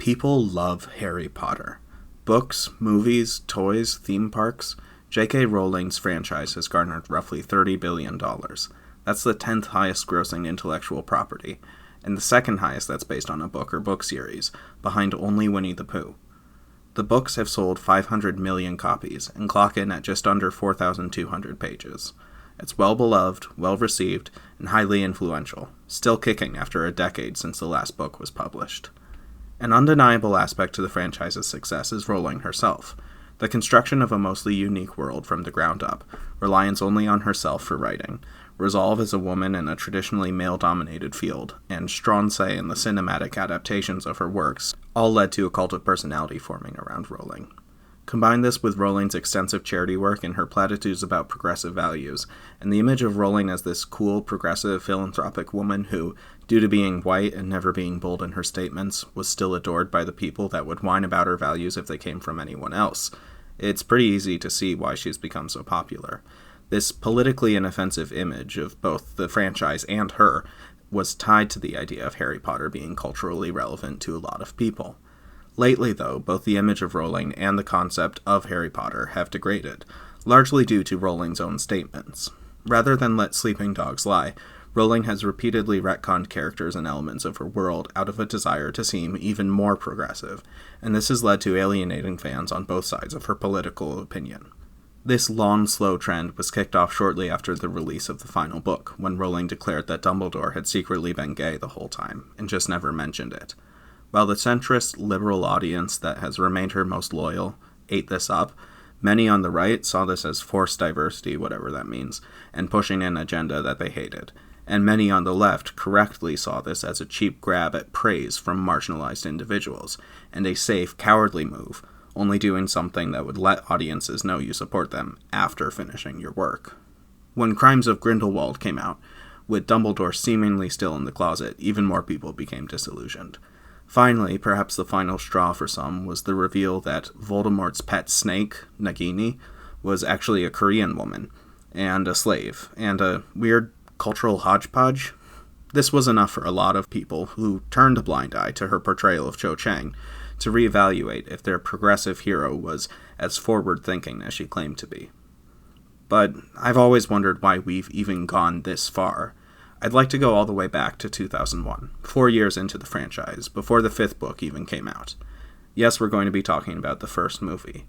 People love Harry Potter. Books, movies, toys, theme parks. J.K. Rowling's franchise has garnered roughly $30 billion. That's the 10th highest grossing intellectual property, and the second highest that's based on a book or book series, behind only Winnie the Pooh. The books have sold 500 million copies and clock in at just under 4,200 pages. It's well-beloved, well-received, and highly influential, still kicking after a decade since the last book was published. An undeniable aspect to the franchise's success is Rowling herself. The construction of a mostly unique world from the ground up, reliance only on herself for writing, resolve as a woman in a traditionally male-dominated field, and strong say in the cinematic adaptations of her works, all led to a cult of personality forming around Rowling. Combine this with Rowling's extensive charity work and her platitudes about progressive values, and the image of Rowling as this cool, progressive, philanthropic woman who, due to being white and never being bold in her statements, was still adored by the people that would whine about her values if they came from anyone else. It's pretty easy to see why she's become so popular. This politically inoffensive image of both the franchise and her was tied to the idea of Harry Potter being culturally relevant to a lot of people. Lately, though, both the image of Rowling and the concept of Harry Potter have degraded, largely due to Rowling's own statements. Rather than let sleeping dogs lie, Rowling has repeatedly retconned characters and elements of her world out of a desire to seem even more progressive, and this has led to alienating fans on both sides of her political opinion. This long, slow trend was kicked off shortly after the release of the final book, when Rowling declared that Dumbledore had secretly been gay the whole time, and just never mentioned it. While the centrist, liberal audience that has remained her most loyal ate this up, many on the right saw this as forced diversity, whatever that means, and pushing an agenda that they hated. And many on the left correctly saw this as a cheap grab at praise from marginalized individuals, and a safe, cowardly move, only doing something that would let audiences know you support them after finishing your work. When Crimes of Grindelwald came out, with Dumbledore seemingly still in the closet, even more people became disillusioned. Finally, perhaps the final straw for some was the reveal that Voldemort's pet snake, Nagini, was actually a Korean woman, and a slave, and a weird cultural hodgepodge. This was enough for a lot of people who turned a blind eye to her portrayal of Cho Chang to reevaluate if their progressive hero was as forward-thinking as she claimed to be. But I've always wondered why we've even gone this far. I'd like to go all the way back to 2001, 4 years into the franchise, before the 5th book even came out. Yes, we're going to be talking about the first movie.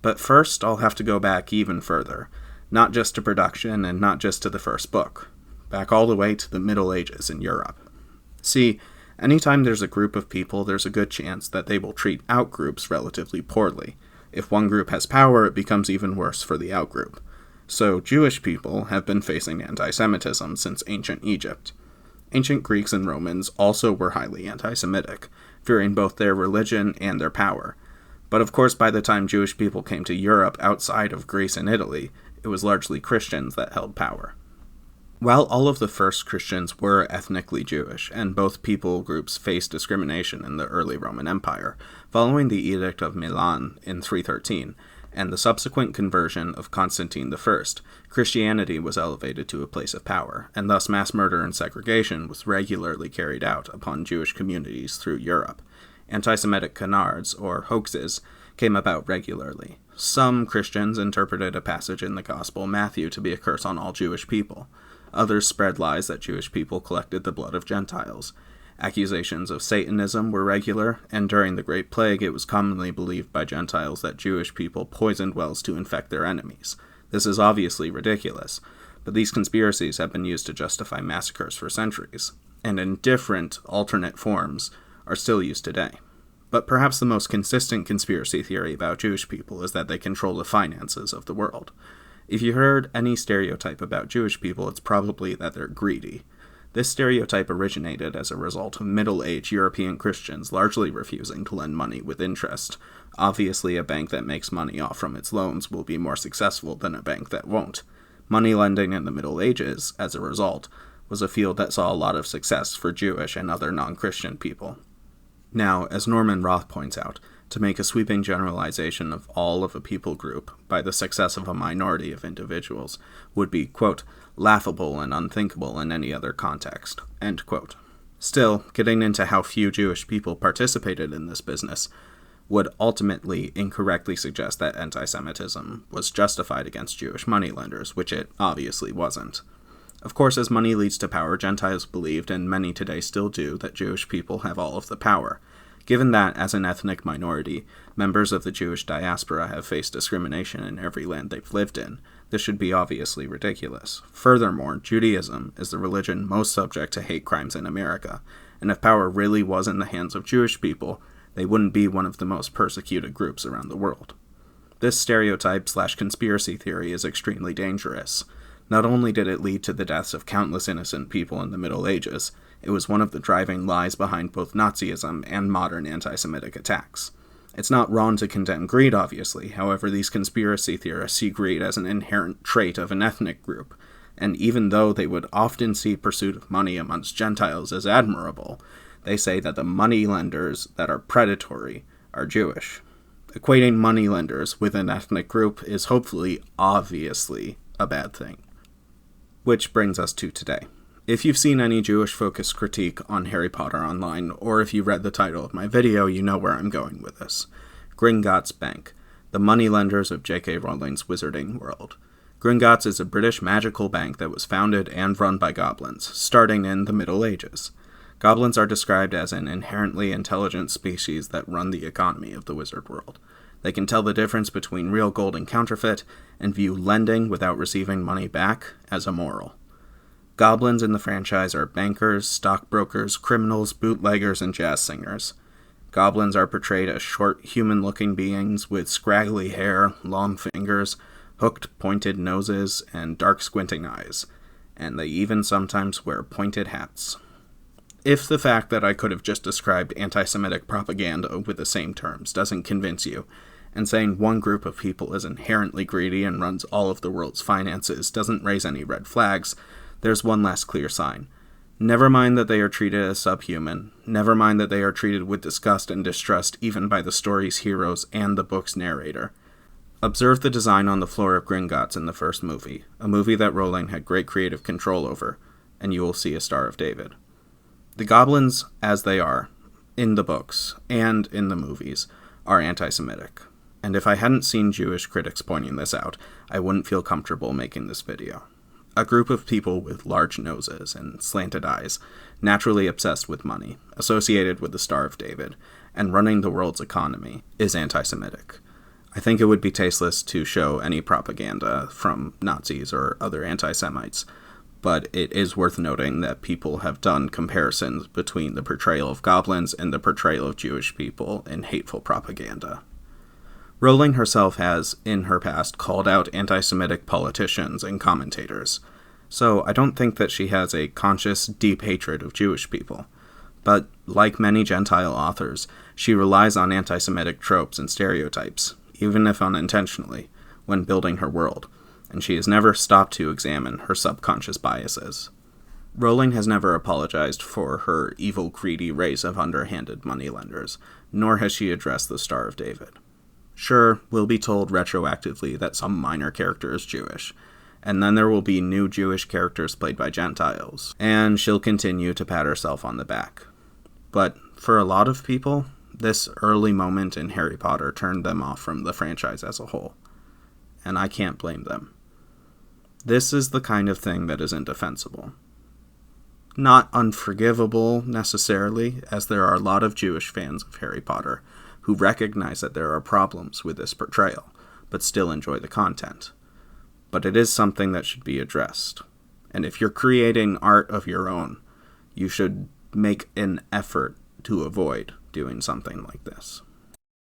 But first, I'll have to go back even further, not just to production and not just to the first book, back all the way to the Middle Ages in Europe. See, anytime there's a group of people, there's a good chance that they will treat outgroups relatively poorly. If one group has power, it becomes even worse for the outgroup. So, Jewish people have been facing anti-Semitism since ancient Egypt. Ancient Greeks and Romans also were highly anti-Semitic, fearing both their religion and their power. But of course, by the time Jewish people came to Europe outside of Greece and Italy, it was largely Christians that held power. While all of the first Christians were ethnically Jewish, and both people groups faced discrimination in the early Roman Empire, following the Edict of Milan in 313, and the subsequent conversion of Constantine I, Christianity was elevated to a place of power, and thus mass murder and segregation was regularly carried out upon Jewish communities through Europe. Anti-Semitic canards, or hoaxes, came about regularly. Some Christians interpreted a passage in the Gospel Matthew to be a curse on all Jewish people. Others spread lies that Jewish people collected the blood of Gentiles. Accusations of Satanism were regular, and during the Great Plague it was commonly believed by Gentiles that Jewish people poisoned wells to infect their enemies. This is obviously ridiculous, but these conspiracies have been used to justify massacres for centuries, and in different, alternate forms, are still used today. But perhaps the most consistent conspiracy theory about Jewish people is that they control the finances of the world. If you heard any stereotype about Jewish people, it's probably that they're greedy. This stereotype originated as a result of middle-aged European Christians largely refusing to lend money with interest. Obviously, a bank that makes money off from its loans will be more successful than a bank that won't. Money lending in the Middle Ages, as a result, was a field that saw a lot of success for Jewish and other non-Christian people. Now, as Norman Roth points out, to make a sweeping generalization of all of a people group by the success of a minority of individuals would be, quote, laughable and unthinkable in any other context, end quote. Still, getting into how few Jewish people participated in this business would ultimately incorrectly suggest that anti-Semitism was justified against Jewish moneylenders, which it obviously wasn't. Of course, as money leads to power, Gentiles believed, and many today still do, that Jewish people have all of the power. Given that, as an ethnic minority, members of the Jewish diaspora have faced discrimination in every land they've lived in, this should be obviously ridiculous. Furthermore, Judaism is the religion most subject to hate crimes in America, and if power really was in the hands of Jewish people, they wouldn't be one of the most persecuted groups around the world. This stereotype/conspiracy theory is extremely dangerous. Not only did it lead to the deaths of countless innocent people in the Middle Ages, it was one of the driving lies behind both Nazism and modern anti-Semitic attacks. It's not wrong to condemn greed, obviously. However, these conspiracy theorists see greed as an inherent trait of an ethnic group, and even though they would often see pursuit of money amongst Gentiles as admirable, they say that the moneylenders that are predatory are Jewish. Equating moneylenders with an ethnic group is hopefully, obviously, a bad thing. Which brings us to today. If you've seen any Jewish-focused critique on Harry Potter online, or if you read the title of my video, you know where I'm going with this. Gringotts Bank, the moneylenders of J.K. Rowling's Wizarding World. Gringotts is a British magical bank that was founded and run by goblins, starting in the Middle Ages. Goblins are described as an inherently intelligent species that run the economy of the wizard world. They can tell the difference between real gold and counterfeit, and view lending without receiving money back as immoral. Goblins in the franchise are bankers, stockbrokers, criminals, bootleggers, and jazz singers. Goblins are portrayed as short, human-looking beings with scraggly hair, long fingers, hooked, pointed noses, and dark squinting eyes, and they even sometimes wear pointed hats. If the fact that I could have just described anti-Semitic propaganda with the same terms doesn't convince you, and saying one group of people is inherently greedy and runs all of the world's finances doesn't raise any red flags, there's one last clear sign. Never mind that they are treated as subhuman. Never mind that they are treated with disgust and distrust even by the story's heroes and the book's narrator. Observe the design on the floor of Gringotts in the first movie, a movie that Rowling had great creative control over, and you will see a Star of David. The goblins, as they are, in the books, and in the movies, are anti-Semitic. And if I hadn't seen Jewish critics pointing this out, I wouldn't feel comfortable making this video. A group of people with large noses and slanted eyes, naturally obsessed with money, associated with the Star of David, and running the world's economy, is anti-Semitic. I think it would be tasteless to show any propaganda from Nazis or other anti-Semites, but it is worth noting that people have done comparisons between the portrayal of goblins and the portrayal of Jewish people in hateful propaganda. Rowling herself has, in her past, called out anti-Semitic politicians and commentators, so I don't think that she has a conscious, deep hatred of Jewish people. But, like many Gentile authors, she relies on anti-Semitic tropes and stereotypes, even if unintentionally, when building her world, and she has never stopped to examine her subconscious biases. Rowling has never apologized for her evil, greedy race of underhanded moneylenders, nor has she addressed the Star of David. Sure, we'll be told retroactively that some minor character is Jewish, and then there will be new Jewish characters played by Gentiles, and she'll continue to pat herself on the back. But for a lot of people, this early moment in Harry Potter turned them off from the franchise as a whole, and I can't blame them. This is the kind of thing that is indefensible. Not unforgivable, necessarily, as there are a lot of Jewish fans of Harry Potter who recognize that there are problems with this portrayal, but still enjoy the content. But it is something that should be addressed. And if you're creating art of your own, you should make an effort to avoid doing something like this.